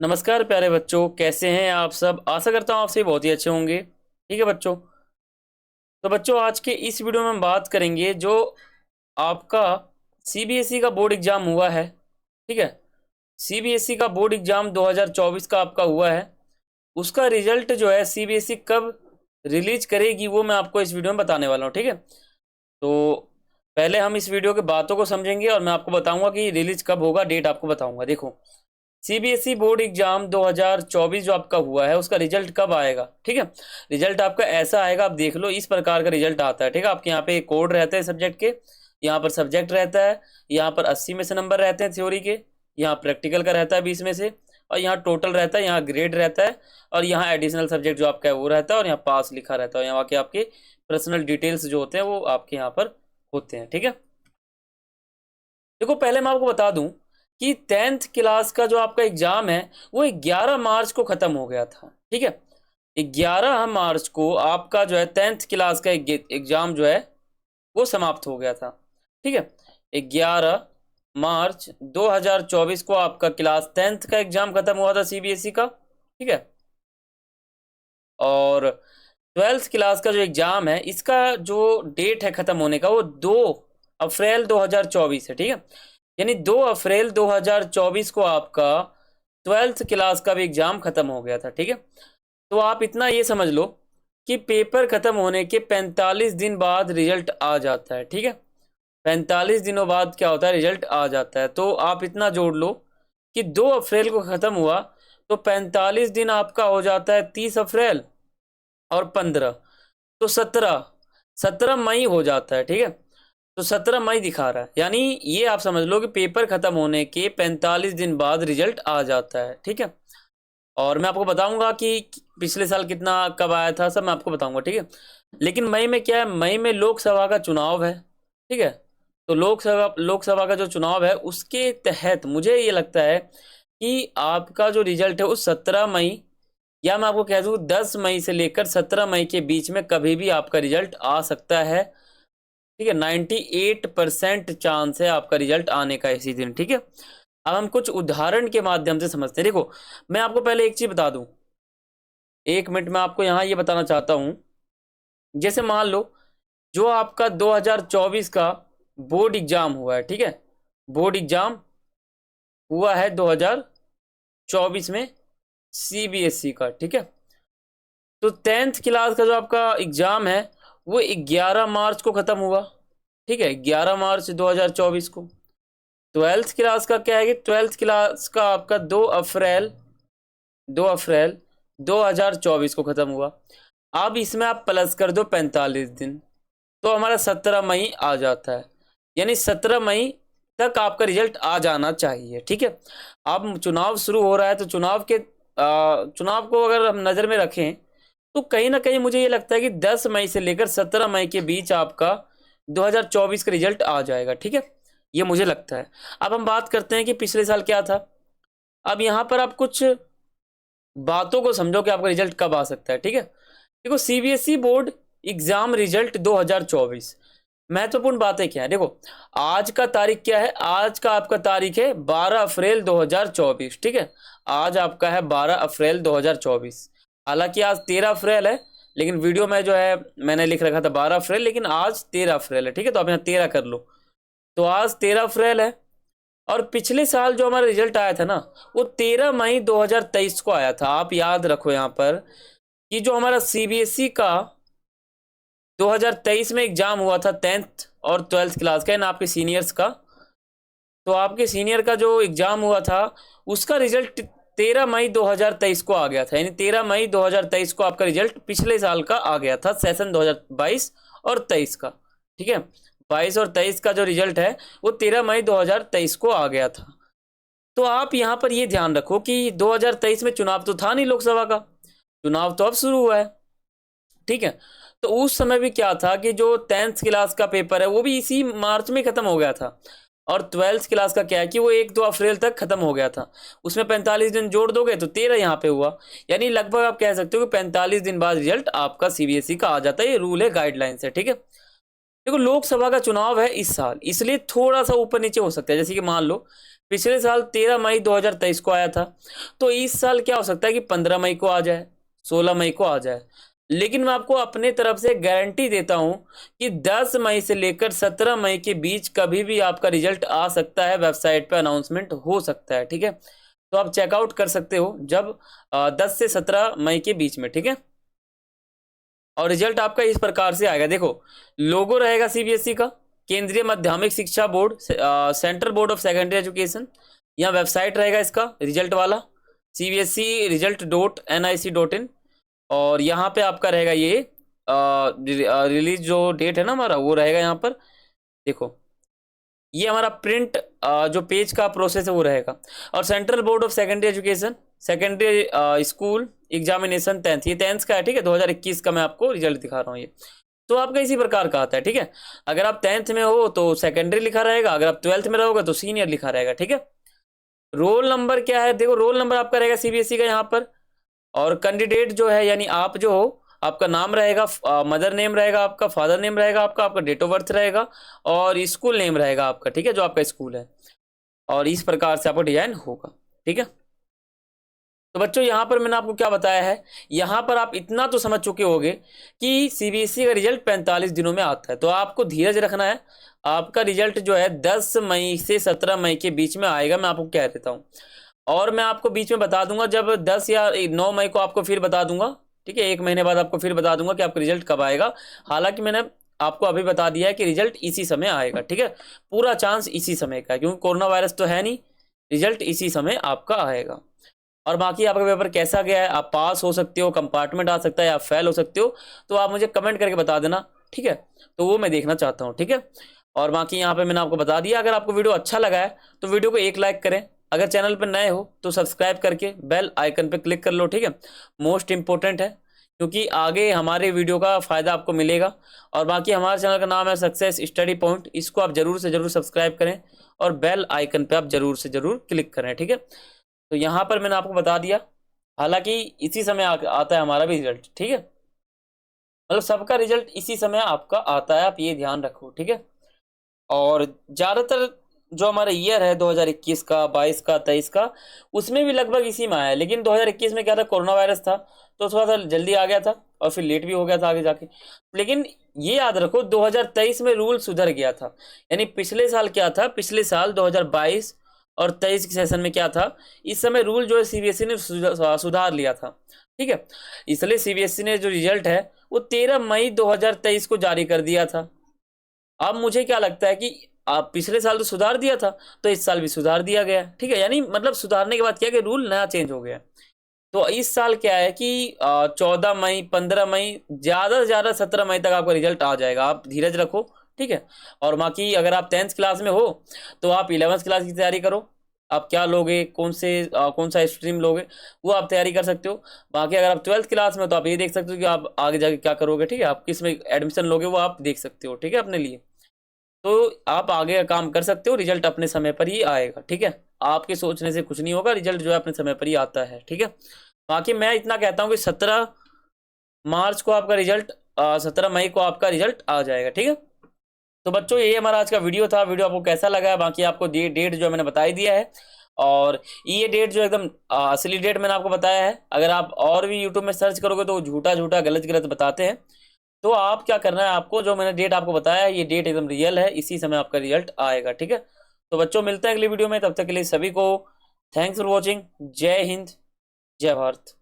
नमस्कार प्यारे बच्चों, कैसे हैं आप सब। आशा करता हूँ आप सभी बहुत ही अच्छे होंगे। ठीक है बच्चों, तो बच्चों आज के इस वीडियो में हम बात करेंगे जो आपका सीबीएसई का बोर्ड एग्जाम हुआ है। ठीक है, सीबीएसई का बोर्ड एग्जाम 2024 का आपका हुआ है। उसका रिजल्ट जो है सीबीएसई कब रिलीज करेगी वो मैं आपको इस वीडियो में बताने वाला हूँ। ठीक है, तो पहले हम इस वीडियो के बातों को समझेंगे और मैं आपको बताऊंगा कि रिलीज कब होगा, डेट आपको बताऊंगा। देखो, सीबीएसई बोर्ड एग्जाम 2024 जो आपका हुआ है उसका रिजल्ट कब आएगा। ठीक है, रिजल्ट आपका ऐसा आएगा, आप देख लो, इस प्रकार का रिजल्ट आता है। ठीक है, आपके यहाँ पे कोड रहते हैं सब्जेक्ट के, यहाँ पर सब्जेक्ट रहता है, यहाँ पर 80 में से नंबर रहते हैं थ्योरी के, यहाँ प्रैक्टिकल का रहता है 20 में से, और यहाँ टोटल रहता है, यहाँ ग्रेड रहता है, और यहाँ एडिशनल सब्जेक्ट जो आपका है वो रहता है, और यहाँ पास लिखा रहता है, यहाँ के आपके पर्सनल डिटेल्स जो होते हैं वो आपके यहाँ पर होते हैं। ठीक है, देखो पहले मैं आपको बता दूं कि 10th क्लास का जो आपका एग्जाम है वो 11 मार्च को खत्म हो गया था। ठीक है, 11 मार्च को आपका जो है 10th क्लास का एग्जाम जो है वो समाप्त हो गया था। ठीक है, 11 मार्च 2024 को आपका क्लास 10th का एग्जाम खत्म हुआ था सीबीएसई का। ठीक है, और 12th क्लास का जो एग्जाम है इसका जो डेट है खत्म होने का वो 2 अप्रैल 2024 है। ठीक है, यानी 2 अप्रैल 2024 को आपका 12th क्लास का भी एग्जाम खत्म हो गया था। ठीक है, तो आप इतना ये समझ लो कि पेपर खत्म होने के 45 दिन बाद रिजल्ट आ जाता है। ठीक है, 45 दिनों बाद क्या होता है, रिजल्ट आ जाता है। तो आप इतना जोड़ लो कि 2 अप्रैल को खत्म हुआ तो 45 दिन आपका हो जाता है 30 अप्रैल, और 15 तो 17 मई हो जाता है। ठीक है, तो 17 मई दिखा रहा है, यानी ये आप समझ लो कि पेपर खत्म होने के 45 दिन बाद रिजल्ट आ जाता है। ठीक है, और मैं आपको बताऊंगा कि पिछले साल कितना कब आया था, सब मैं आपको बताऊंगा। ठीक है, लेकिन मई में क्या है, मई में लोकसभा का चुनाव है। ठीक है, तो लोकसभा का जो चुनाव है उसके तहत मुझे ये लगता है कि आपका जो रिजल्ट है उस 17 मई, या मैं आपको कह दूं 10 मई से लेकर 17 मई के बीच में कभी भी आपका रिजल्ट आ सकता है। ठीक है, 98% चांस है आपका रिजल्ट आने का इसी दिन। ठीक है, अब हम कुछ उदाहरण के माध्यम से समझते हैं। देखो, मैं आपको पहले एक चीज बता दूं, 1 मिनट में आपको यहाँ ये बताना चाहता हूं। जैसे मान लो जो आपका 2024 का बोर्ड एग्जाम हुआ है। ठीक है, बोर्ड एग्जाम हुआ है 2024 में सीबीएसई का। ठीक है, तो 10th क्लास का जो आपका एग्जाम है वो 11 मार्च को खत्म हुआ। ठीक है, 11 मार्च 2024 को। 12th क्लास का क्या है कि 12th क्लास का आपका 2 अप्रैल 2024 को खत्म हुआ। अब इसमें आप प्लस कर दो 45 दिन, तो हमारा 17 मई आ जाता है, यानी 17 मई तक आपका रिजल्ट आ जाना चाहिए। ठीक है, अब चुनाव शुरू हो रहा है, तो चुनाव को अगर हम नज़र में रखें तो कहीं ना कहीं मुझे ये लगता है कि 10 मई से लेकर 17 मई के बीच आपका 2024 का रिजल्ट आ जाएगा। ठीक है, ये मुझे लगता है। अब हम बात करते हैं कि पिछले साल क्या था। अब यहाँ पर आप कुछ बातों को समझो कि आपका रिजल्ट कब आ सकता है। ठीक है, देखो सीबीएसई बोर्ड एग्जाम रिजल्ट 2024, महत्वपूर्ण बातें क्या है। देखो, आज का तारीख क्या है, आज का आपका तारीख है 12 अप्रैल 2024। ठीक है, आज आपका है 12 अप्रैल 2024। हालांकि आज 13 अप्रैल है, लेकिन वीडियो में जो है मैंने लिख रखा था 12 अप्रैल, लेकिन आज 13 अप्रैल है। ठीक है, तो आप यहाँ 13 कर लो, तो आज 13 अप्रैल है। और पिछले साल जो हमारा रिजल्ट आया था ना वो 13 मई 2023 को आया था। आप याद रखो यहाँ पर कि जो हमारा सीबीएसई का 2023 में एग्जाम हुआ था 10th और 12th क्लास का, ना आपके सीनियर्स का, तो आपके सीनियर का जो एग्जाम हुआ था उसका रिजल्ट 13 मई 2023 को आ गया था, यानी 13 मई 2023 को आपका रिजल्ट पिछले साल का आ गया था, सेशन 2022 और 23 का। ठीक है, 22 और 23 का जो रिजल्ट है वो 13 मई 2023 को आ गया था। तो आप यहाँ पर ये ध्यान रखो कि 2023 में चुनाव तो था नहीं लोकसभा का, चुनाव तो अब शुरू हुआ है। ठीक है, तो उस समय भी क्या था कि जो 10th क्लास का पेपर है वो भी इसी मार्च में खत्म हो गया था, और 12th क्लास का क्या है कि वो 1-2 अप्रैल तक खत्म हो गया था। उसमें 45 दिन जोड़ दोगे तो 13 यहाँ पे हुआ, यानी लगभग आप कह सकते हो कि 45 दिन बाद रिजल्ट आपका सीबीएसई का आ जाता है। ये रूल है, गाइडलाइंस है। ठीक है, देखो लोकसभा का चुनाव है इस साल, इसलिए थोड़ा सा ऊपर नीचे हो सकता है। जैसे कि मान लो पिछले साल 13 मई 2023 को आया था, तो इस साल क्या हो सकता है कि 15 मई को आ जाए, 16 मई को आ जाए। लेकिन मैं आपको अपने तरफ से गारंटी देता हूं कि 10 मई से लेकर 17 मई के बीच कभी भी आपका रिजल्ट आ सकता है, वेबसाइट पे अनाउंसमेंट हो सकता है, ठीक है। तो आप चेकआउट कर सकते हो जब 10 से 17 मई के बीच में, ठीक है। और रिजल्ट आपका इस प्रकार से आएगा, देखो लोगो रहेगा सीबीएसई का, केंद्रीय माध्यमिक शिक्षा board, central board of secondary education. यहाँ वेबसाइट रहेगा इसका रिजल्ट वाला, CBSE result.nic.in। और यहाँ पे आपका रहेगा ये रिलीज जो डेट है ना हमारा, वो रहेगा यहाँ पर। देखो ये हमारा प्रिंट जो पेज का प्रोसेस है वो रहेगा। और central board of secondary education, secondary school examination 10th, ये 10th का है, ठीक है। 2021 का मैं आपको रिजल्ट दिखा रहा हूँ ये। तो आपका इसी प्रकार का आता है, ठीक है। अगर आप 10th में हो तो सेकेंडरी लिखा रहेगा, अगर आप 12th में रहोगे तो सीनियर लिखा रहेगा, ठीक है। रोल नंबर क्या है, देखो रोल नंबर आपका रहेगा सीबीएसई का यहाँ पर। और कैंडिडेट जो है यानी आप जो हो, आपका नाम रहेगा, मदर नेम रहेगा आपका, फादर नेम रहेगा आपका, आपका डेट ऑफ बर्थ रहेगा, और स्कूल नेम रहेगा आपका, ठीक है, जो आपका स्कूल है। और इस प्रकार से आपको डिजाइन होगा, ठीक है। तो बच्चों यहाँ पर मैंने आपको क्या बताया है, यहाँ पर आप इतना तो समझ चुके होंगे कि सीबीएसई का रिजल्ट 45 दिनों में आता है। तो आपको धीरज रखना है, आपका रिजल्ट जो है 10 मई से 17 मई के बीच में आएगा, मैं आपको कह देता हूँ। और मैं आपको बीच में बता दूंगा जब 10 या 9 मई को आपको फिर बता दूंगा, ठीक है। 1 महीने बाद आपको फिर बता दूंगा कि आपका रिजल्ट कब आएगा। हालांकि मैंने आपको अभी बता दिया है कि रिजल्ट इसी समय आएगा, ठीक है। पूरा चांस इसी समय का है, क्योंकि कोरोना वायरस तो है नहीं, रिजल्ट इसी समय आपका आएगा। और बाकी आपका पेपर कैसा गया है, आप पास हो सकते हो, कंपार्टमेंट आ सकता है, आप फेल हो सकते हो, तो आप मुझे कमेंट करके बता देना, ठीक है। तो वो मैं देखना चाहता हूँ, ठीक है। और बाकी यहाँ पे मैंने आपको बता दिया, अगर आपको वीडियो अच्छा लगा है तो वीडियो को एक लाइक करें, अगर चैनल पर नए हो तो सब्सक्राइब करके बेल आइकन पे क्लिक कर लो, ठीक है। मोस्ट इंपॉर्टेंट है, क्योंकि आगे हमारे वीडियो का फ़ायदा आपको मिलेगा। और बाकी हमारे चैनल का नाम है सक्सेस स्टडी पॉइंट, इसको आप जरूर से जरूर सब्सक्राइब करें और बेल आइकन पे आप जरूर से जरूर क्लिक करें, ठीक है। तो यहाँ पर मैंने आपको बता दिया, हालांकि इसी समय आता है हमारा भी रिजल्ट, ठीक है। मतलब सबका रिजल्ट इसी समय आपका आता है, आप ये ध्यान रखो, ठीक है। और ज़्यादातर जो हमारा ईयर है 2021 का, 22 का, 23 का, उसमें भी लगभग इसी में आया है। लेकिन 2021 में क्या था, कोरोना वायरस था, तो थोड़ा सा जल्दी आ गया था और फिर लेट भी हो गया था आगे जाके। लेकिन ये याद रखो 2023 में रूल सुधर गया था। यानी पिछले साल क्या था, पिछले साल 2022 और 23 के सेशन में क्या था, इस समय रूल जो है सीबीएसई ने सुधार लिया था, ठीक है। इसलिए सीबीएसई ने जो रिजल्ट है वो 13 मई 2023 को जारी कर दिया था। अब मुझे क्या लगता है कि आप पिछले साल तो सुधार दिया था, तो इस साल भी सुधार दिया गया, ठीक है। यानी मतलब सुधारने के बाद क्या कि रूल नया चेंज हो गया। तो इस साल क्या है कि 14 मई, 15 मई, ज़्यादा से ज़्यादा 17 मई तक आपका रिजल्ट आ जाएगा, आप धीरज रखो, ठीक है। और बाकी अगर आप 10th क्लास में हो तो आप 11th क्लास की तैयारी करो, आप क्या लोगे, कौन सा स्ट्रीम लोगे, वो आप तैयारी कर सकते हो। बाकी अगर आप 12th क्लास में हो तो आप ये देख सकते हो कि आप आगे जाके क्या करोगे, ठीक है। आप किस में एडमिशन लोगे वो आप देख सकते हो, ठीक है, अपने लिए। तो आप आगे का काम कर सकते हो, रिजल्ट अपने समय पर ही आएगा, ठीक है। आपके सोचने से कुछ नहीं होगा, रिजल्ट जो है अपने समय पर ही आता है, ठीक है। बाकी मैं इतना कहता हूँ कि 17 मार्च को आपका रिजल्ट, 17 मई को आपका रिजल्ट आ जाएगा, ठीक है। तो बच्चों यही हमारा आज का वीडियो था। वीडियो आपको कैसा लगा है, बाकी आपको डेट जो मैंने बता ही दिया है। और ये डेट जो एकदम असली डेट मैंने आपको बताया है। अगर आप और भी यूट्यूब में सर्च करोगे तो झूठा झूठा गलत गलत बताते हैं। तो आप क्या करना है, आपको जो मैंने डेट आपको बताया है ये डेट एकदम रियल है, इसी समय आपका रिजल्ट आएगा, ठीक है। तो बच्चों मिलते हैं अगली वीडियो में, तब तक के लिए सभी को थैंक्स फॉर वॉचिंग। जय हिंद, जय भारत।